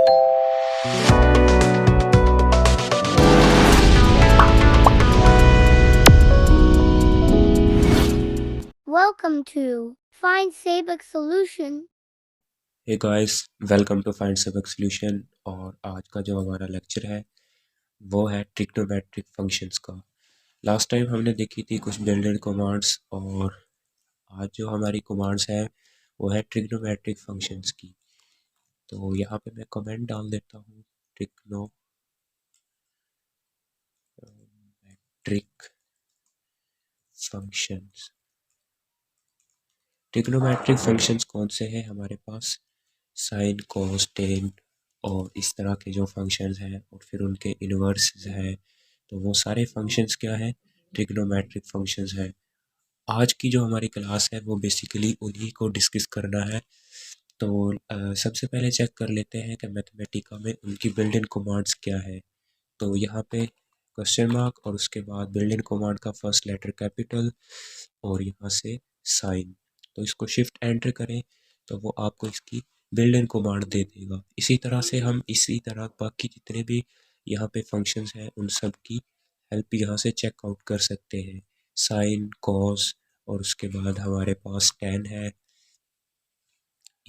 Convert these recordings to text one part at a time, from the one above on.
Welcome to Find Sabak Solution. Hey guys, welcome to find Sabak solution. और आज का जो हमारा लेक्चर है वो है ट्रिग्नोमेट्रिक फंक्शंस का। लास्ट टाइम हमने देखी थी कुछ बिल्ट इन कमांड्स, और आज जो हमारी कमांड्स हैं वो है ट्रिग्नोमेट्रिक फंक्शंस की। तो यहाँ पे मैं कमेंट डाल देता हूँ, ट्रिग्नोमेट्रिक फंक्शंस। ट्रिग्नोमेट्रिक फंक्शंस कौन से हैं हमारे पास? साइन, कॉस, टेन और इस तरह के जो फंक्शंस हैं, और फिर उनके इन्वर्स हैं। तो वो सारे फंक्शंस क्या हैं? ट्रिग्नोमेट्रिक फंक्शंस हैं। आज की जो हमारी क्लास है वो बेसिकली उन्हीं को डिस्कस करना है। तो सबसे पहले चेक कर लेते हैं कि मैथमेटिका में उनकी बिल्ट इन कमांड्स क्या है। तो यहाँ पे क्वेश्चन मार्क और उसके बाद बिल्ट इन कमांड का फर्स्ट लेटर कैपिटल और यहाँ से साइन। तो इसको शिफ्ट एंटर करें तो वो आपको इसकी बिल्ट इन कमांड दे देगा। इसी तरह से हम इसी तरह बाकी जितने भी यहाँ पे फंक्शंस हैं उन सब की हेल्प यहाँ से चेकआउट कर सकते हैं। साइन, कॉस और उसके बाद हमारे पास टेन है,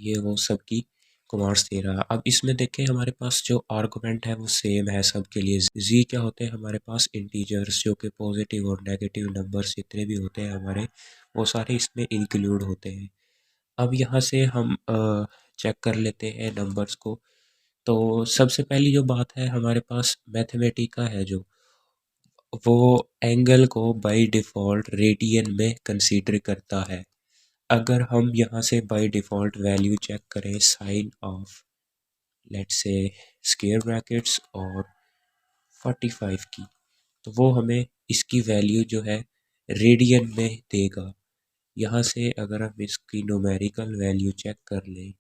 ये वो सब की कमांड्स दे रहा है। अब इसमें देखें हमारे पास जो आर्गुमेंट है वो सेम है सबके लिए। जी क्या होते हैं हमारे पास? इंटीजर्स, जो कि पॉजिटिव और नेगेटिव नंबर्स जितने भी होते हैं हमारे, वो सारे इसमें इंक्लूड होते हैं। अब यहाँ से हम चेक कर लेते हैं नंबर्स को। तो सबसे पहली जो बात है हमारे पास मैथमेटिका है जो, वो एंगल को बाय डिफ़ॉल्ट रेडियन में कंसीडर करता है। अगर हम यहाँ से बाय डिफ़ॉल्ट वैल्यू चेक करें sine of let's say square brackets और 45 की, तो वो हमें इसकी वैल्यू जो है रेडियन में देगा। यहाँ से अगर हम इसकी न्यूमेरिकल वैल्यू चेक कर लें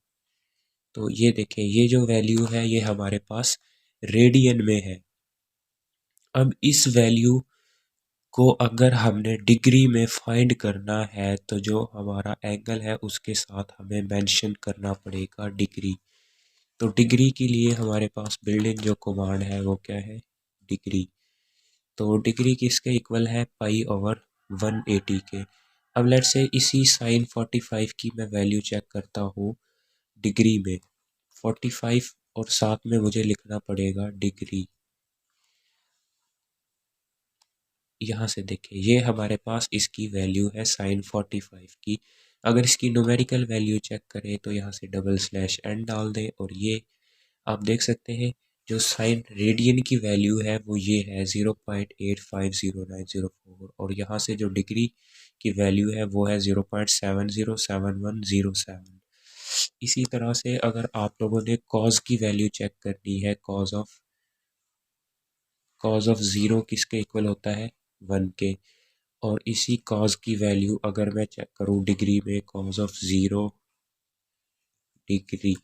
तो ये देखें, ये जो वैल्यू है ये हमारे पास रेडियन में है। अब इस वैल्यू को अगर हमने डिग्री में फाइंड करना है तो जो हमारा एंगल है उसके साथ हमें मेंशन करना पड़ेगा डिग्री। तो डिग्री के लिए हमारे पास बिल्ट इन जो कमांड है वो क्या है? डिग्री। तो डिग्री किसके इक्वल है? पाई ओवर 180 के। अब लेट्स से इसी साइन 45 की मैं वैल्यू चेक करता हूँ डिग्री में, 45 और साथ में मुझे लिखना पड़ेगा डिग्री। यहाँ से देखें ये हमारे पास इसकी वैल्यू है साइन 45 की। अगर इसकी न्यूमेरिकल वैल्यू चेक करें तो यहाँ से डबल स्लैश एन डाल दें और ये आप देख सकते हैं जो साइन रेडियन की वैल्यू है वो ये है 0.850904, और यहाँ से जो डिग्री की वैल्यू है वो है 0.707107। इसी तरह से अगर आप लोगों ने कॉज की वैल्यू चेक करनी है, कॉज ऑफ ज़ीरो किसके इक्वल होता है? 1 के। और इसी कॉज की वैल्यू अगर मैं चेक करूं डिग्री में, कॉज ऑफ 0 डिग्री,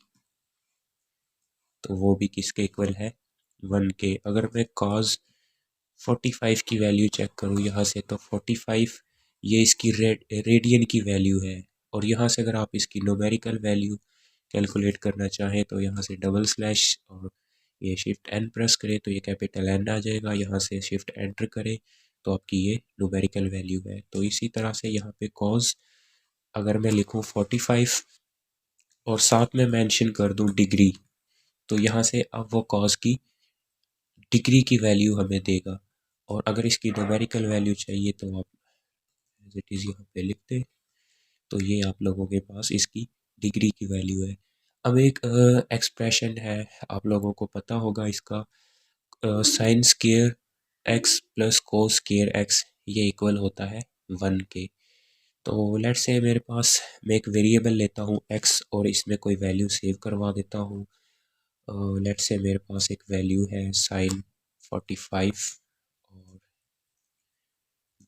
तो वो भी किसके इक्वल है? 1 के। अगर मैं कॉज 45 की वैल्यू चेक करूं यहाँ से, तो 45 ये इसकी रेडियन की वैल्यू है। और यहाँ से अगर आप इसकी न्यूमेरिकल वैल्यू कैलकुलेट करना चाहें तो यहाँ से डबल स्लैश और ये शिफ्ट एन प्रेस करें तो ये कैपिटल एन आ जाएगा। यहाँ से शिफ्ट एंटर करें तो आपकी ये न्यूमेरिकल वैल्यू है। तो इसी तरह से यहाँ पे कॉज अगर मैं लिखूँ 45 और साथ में मेंशन कर दूँ डिग्री, तो यहाँ से अब वो कॉज की डिग्री की वैल्यू हमें देगा। और अगर इसकी न्यूमेरिकल वैल्यू चाहिए तो आप एज इट इज़ यहाँ पे लिख दें, तो ये आप लोगों के पास इसकी डिग्री की वैल्यू है। अब एक एक्सप्रेशन है, आप लोगों को पता होगा इसका, sign square x plus cos square x, ये इक्वल होता है 1 के। तो लेट्स से मेरे पास, मैं एक वेरिएबल लेता हूँ x और इसमें कोई वैल्यू सेव करवा देता हूँ। लेट्स से मेरे पास एक वैल्यू है साइन 45 और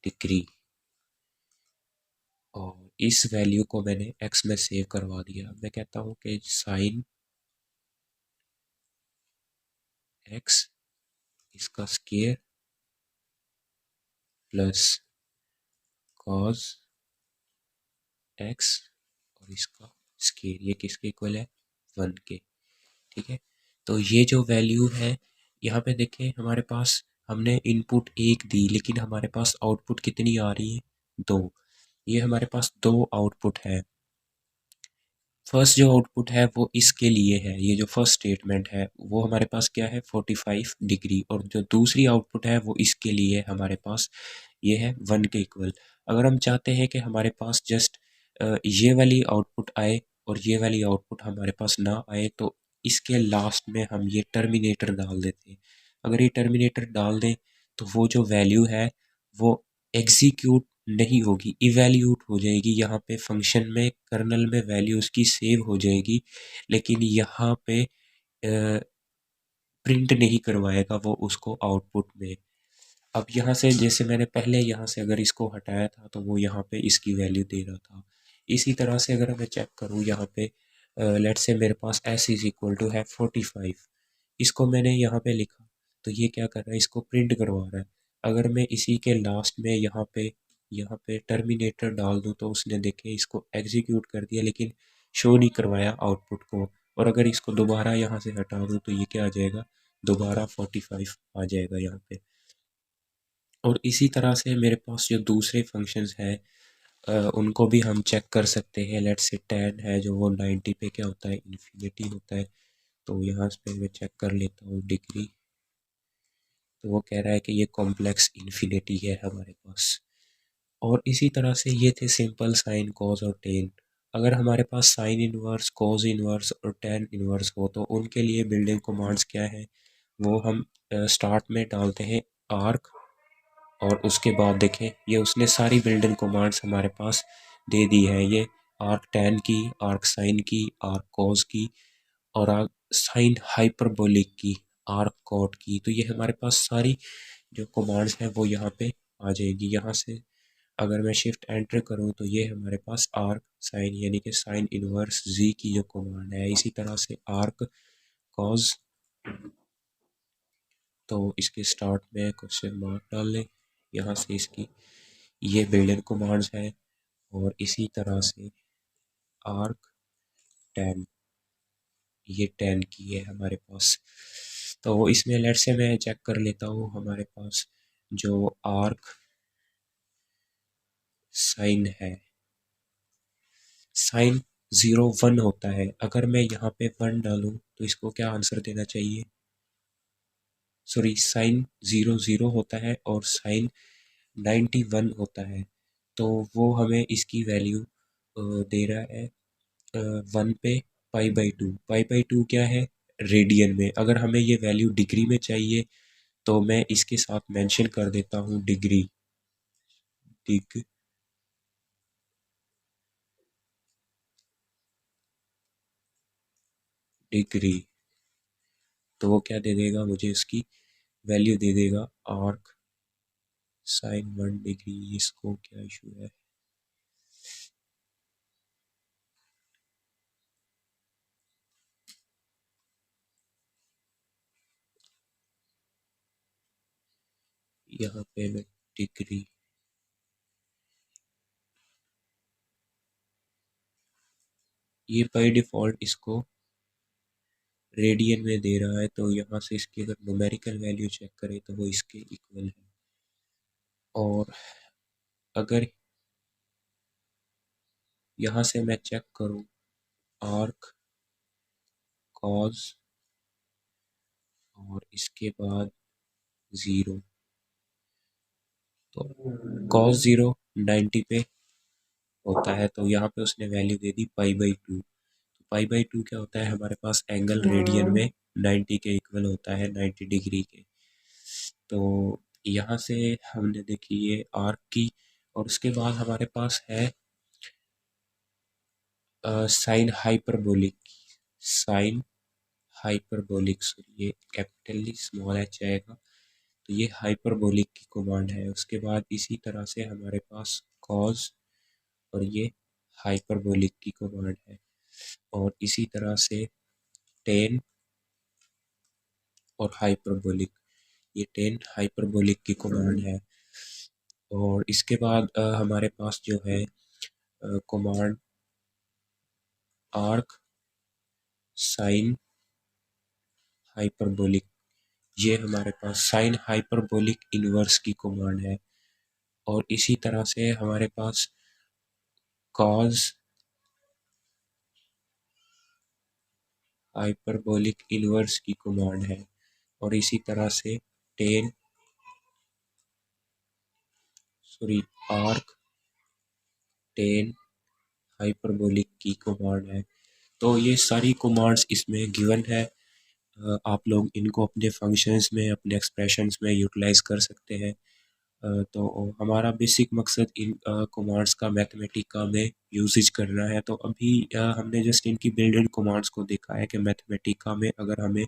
डिग्री, और इस वैल्यू को मैंने x में सेव करवा दिया। मैं कहता हूँ कि साइन x इसका स्क्वायर प्लस कॉस x और इसका स्क्वायर, ये किसके इक्वल है? 1 के। ठीक है, तो ये जो वैल्यू है यहाँ पे देखें, हमारे पास हमने इनपुट 1 दी लेकिन हमारे पास आउटपुट कितनी आ रही है, 2। ये हमारे पास 2 आउटपुट है। फर्स्ट जो आउटपुट है वो इसके लिए है, ये जो फर्स्ट स्टेटमेंट है वो हमारे पास क्या है, 45 डिग्री। और जो दूसरी आउटपुट है वो इसके लिए हमारे पास ये है 1 के इक्वल। अगर हम चाहते हैं कि हमारे पास जस्ट ये वाली आउटपुट आए और ये वाली आउटपुट हमारे पास ना आए, तो इसके लास्ट में हम ये टर्मिनेटर डाल देते हैं। अगर ये टर्मिनेटर डाल दें तो वो जो वैल्यू है वो एग्जीक्यूट नहीं होगी, इवैल्यूट हो जाएगी। यहाँ पे फंक्शन में कर्नल में वैल्यू उसकी सेव हो जाएगी, लेकिन यहाँ पे प्रिंट नहीं करवाएगा वो उसको आउटपुट में। अब यहाँ से जैसे मैंने पहले यहाँ से अगर इसको हटाया था तो वो यहाँ पे इसकी वैल्यू दे रहा था। इसी तरह से अगर मैं चेक करूँ यहाँ पे, लेट्स से मेरे पास s इज इक्वल टू है 45, इसको मैंने यहाँ पे लिखा तो ये क्या कर रहा है, इसको प्रिंट करवा रहा है। अगर मैं इसी के लास्ट में यहाँ पे टर्मिनेटर डाल दूँ तो उसने देखे इसको एग्जीक्यूट कर दिया लेकिन शो नहीं करवाया आउटपुट को। और अगर इसको दोबारा यहाँ से हटा दूँ तो ये क्या आ जाएगा, दोबारा 45 आ जाएगा यहाँ पे। और इसी तरह से मेरे पास जो दूसरे फंक्शंस हैं उनको भी हम चेक कर सकते हैं। लेट्स से 10 है जो वो 90 पे क्या होता है, इन्फिनिटी होता है। तो यहाँ पे मैं चेक कर लेता हूँ डिग्री, तो वो कह रहा है कि ये कॉम्प्लेक्स इन्फिनिटी है हमारे पास। और इसी तरह से ये थे सिंपल साइन, कॉस और टेन। अगर हमारे पास साइन इनवर्स, कॉस इनवर्स और टेन इनवर्स हो तो उनके लिए बिल्डिंग कमांड्स क्या है, वो हम स्टार्ट में डालते हैं आर्क। और उसके बाद देखें ये उसने सारी बिल्डिंग कमांड्स हमारे पास दे दी है, ये आर्क टेन की, आर्क साइन की, आर्क कॉस की और आर्क साइन हाइपरबोलिक की, आर्क कॉट की। तो ये हमारे पास सारी जो कमांड्स हैं वो यहाँ पे आ जाएगी। यहाँ से अगर मैं शिफ्ट एंटर करूँ तो ये हमारे पास आर्क साइन यानी कि साइन इनवर्स जी की जो कमांड है। इसी तरह से आर्क कॉज, तो इसके स्टार्ट में क्वेश्चन मार्क डाल लें, यहाँ से इसकी ये बिल्डिंग कमांड्स है। और इसी तरह से आर्क 10, ये 10 की है हमारे पास। तो इसमें लेट से मैं चेक कर लेता हूँ, हमारे पास जो आर्क साइन है, साइन 0 1 होता है। अगर मैं यहाँ पे 1 डालूँ तो इसको क्या आंसर देना चाहिए, सॉरी साइन 0 0 होता है और साइन 91 होता है। तो वो हमें इसकी वैल्यू दे रहा है 1 पे पाई/2। पाई/2 क्या है, रेडियन में। अगर हमें ये वैल्यू डिग्री में चाहिए तो मैं इसके साथ मेंशन कर देता हूँ डिग्री, डिग्री। तो वो क्या दे देगा, मुझे इसकी वैल्यू दे देगा आर्क साइन 1 डिग्री। इसको क्या इशू है, यहाँ पे मैं डिग्री, ये बाई डिफ़ॉल्ट इसको रेडियन में दे रहा है। तो यहाँ से इसकी अगर न्यूमेरिकल वैल्यू चेक करें तो वो इसके इक्वल है। और अगर यहाँ से मैं चेक करूँ आर्क कॉज और इसके बाद 0, तो कॉस 0 90 पे होता है, तो यहाँ पे उसने वैल्यू दे दी पाई/2। पाई/2 क्या होता है, हमारे पास एंगल रेडियन में 90 के इक्वल होता है, 90 डिग्री के। तो यहाँ से हमने देखी ये आर्क की। और उसके बाद हमारे पास है sine hyperbolic, sine hyperbolic, sorry ये कैपिटल स्मॉल एच आएगा। तो ये हाइपरबोलिक की कमांड है। उसके बाद इसी तरह से हमारे पास कॉज और ये हाइपरबोलिक की कमांड है। और इसी तरह से टेन और हाइपरबोलिक, ये टेन हाइपरबोलिक की कमांड है। और इसके बाद हमारे पास जो है कमांड आर्क साइन हाइपरबोलिक, ये हमारे पास साइन हाइपरबोलिक इनवर्स की कमांड है। और इसी तरह से हमारे पास कॉज हाइपरबोलिक इनवर्स की कमांड है। और इसी तरह से टेन आर्क टेन हाइपरबोलिक की कमांड है। तो ये सारी कमांड्स इसमें गिवन है। आप लोग इनको अपने फंक्शंस में, अपने एक्सप्रेशंस में यूटिलाइज कर सकते हैं। तो हमारा बेसिक मकसद इन कमांड्स का मैथमेटिका में यूसेज करना है। तो अभी हमने जस्ट इनकी बिल्ट इन कमांड्स को देखा है कि मैथमेटिका में अगर हमें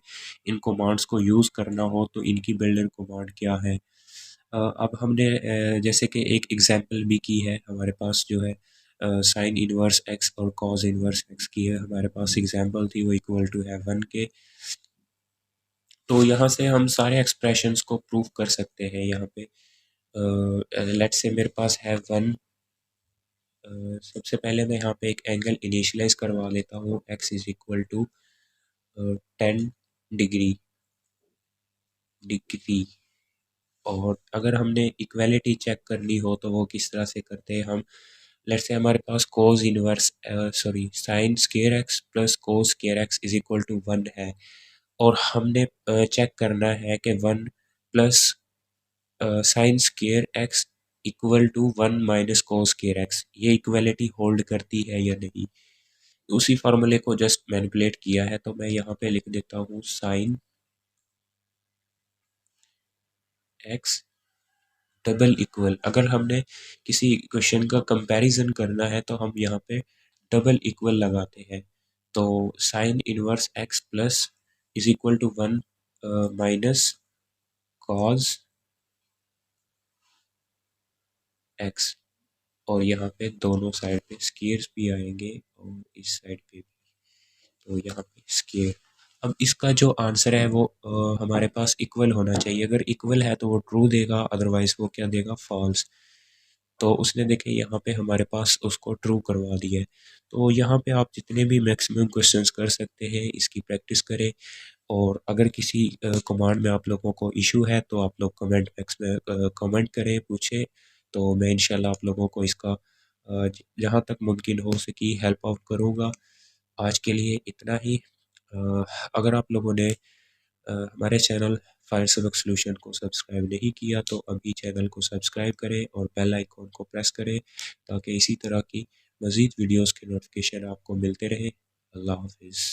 इन कमांड्स को यूज़ करना हो तो इनकी बिल्ट इन कमांड क्या है। अब हमने जैसे कि एक एग्जांपल भी की है, हमारे पास जो है साइन इनवर्स एक्स और कॉज इनवर्स एक्स की है हमारे पास एग्जांपल थी, वो इक्वल टू है 1 के। तो यहाँ से हम सारे एक्सप्रेशंस को प्रूव कर सकते हैं। यहाँ पे लेट्स से मेरे पास है 1। सबसे पहले मैं यहाँ पे एक एंगल इनिशियलाइज करवा लेता हूँ, x is equal to 10 degree. और अगर हमने इक्वालिटी चेक करनी हो तो वो किस तरह से करते हैं हम। लेट्स से हमारे पास cos inverse sine square x plus cos square x is equal to 1 है। और हमने चेक करना है कि 1 plus sine square x equal to 1 minus cos square x, ये इक्वालिटी होल्ड करती है या नहीं। उसी फार्मूले को जस्ट मैनिपुलेट किया है। तो मैं यहाँ पे लिख देता हूँ साइन एक्स डबल इक्वल, अगर हमने किसी क्वेश्चन का कंपैरिजन करना है तो हम यहाँ पे डबल इक्वल लगाते हैं। तो sine inverse x plus is equal to 1 minus cos x. और यहाँ पे दोनों साइड पे स्क्वायर्स भी आएंगे और इस साइड पे भी। तो यहाँ पे स्क्वायर। अब इसका जो आंसर है वो हमारे पास इक्वल होना चाहिए। अगर इक्वल है तो वो ट्रू देगा, अदरवाइज वो क्या देगा, फॉल्स। तो उसने देखे यहाँ पे हमारे पास उसको ट्रू करवा दिया है। तो यहाँ पे आप जितने भी मैक्सिमम क्वेश्चंस कर सकते हैं इसकी प्रैक्टिस करें। और अगर किसी कमांड में आप लोगों को इशू है तो आप लोग कमेंट बॉक्स में कमेंट करें, पूछें। तो मैं इंशाल्लाह आप लोगों को इसका जहाँ तक मुमकिन हो सकी हेल्प आउट करूँगा। आज के लिए इतना ही। अगर आप लोगों ने हमारे चैनल फायर सबक सॉल्यूशन को सब्सक्राइब नहीं किया तो अभी चैनल को सब्सक्राइब करें और बेल आइकॉन को प्रेस करें ताकि इसी तरह की मज़ीद वीडियोस के नोटिफिकेशन आपको मिलते रहे। अल्लाह हाफिज़।